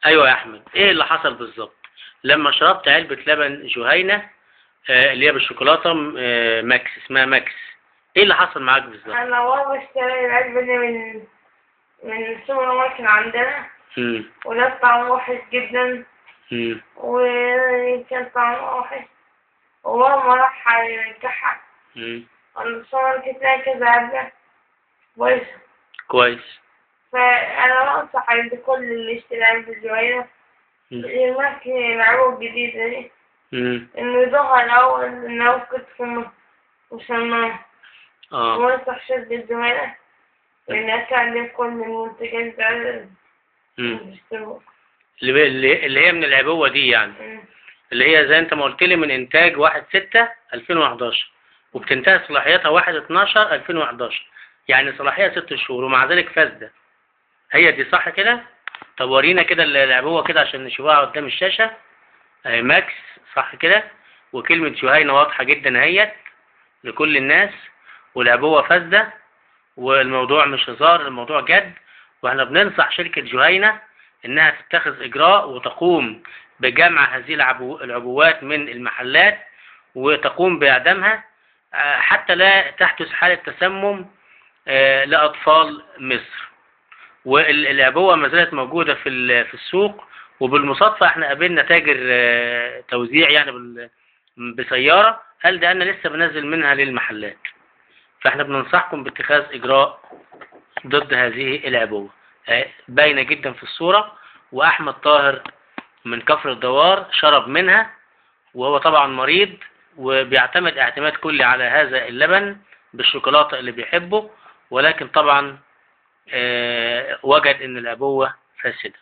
ايوه يا احمد، ايه اللي حصل بالظبط لما شربت علبة لبن جهينة اللي هي بالشوكولاتة ماكس، اسمها ماكس؟ ايه اللي حصل معاك بالظبط؟ انا بابا اشترى العلبة دي من السوبر ماركت عندنا. وده طعمه وحش جدا. وكان طعمه وحش، وماما راح يرجعها عند السوبر ماركت لقى كذا علبة بايظة. كويس. فأنا بنصح عند كل اللي يشتري علبة جهينة يمكن العلبة الجديدة دي إنه يدوها الأول إنه ممكن تكون مسممة. وانصح شركة الجهينة إنها تعلم كل المنتجات اللي هي من العبوة دي يعني. اللي هي زي انت ما قلت لي من انتاج 1/6/2011 وبتنتهي صلاحيتها 1/12/2011، يعني صلاحية 6 شهور ومع ذلك فاسدة. هي دي صح كده؟ طب ورينا كده العبوة كده عشان نشوفها قدام الشاشة. ماكس صح كده، وكلمة جهينة واضحة جدا اهيت لكل الناس، والعبوة فاسدة، والموضوع مش هزار، الموضوع جد. واحنا بننصح شركة جهينة انها تتخذ اجراء وتقوم بجمع هذه العبوات من المحلات وتقوم باعدامها حتى لا تحدث حالة تسمم لأطفال مصر. والعبوة ما زالت موجودة في السوق، وبالمصادفة احنا قابلنا تاجر توزيع يعني بسيارة قال ده انا لسه بنزل منها للمحلات. فاحنا بننصحكم باتخاذ اجراء ضد هذه العبوة. باينة جدا في الصورة، واحمد طاهر من كفر الدوار شرب منها وهو طبعا مريض وبيعتمد اعتماد كلي على هذا اللبن بالشوكولاتة اللي بيحبه، ولكن طبعا وجد ان العبوة فاسدة.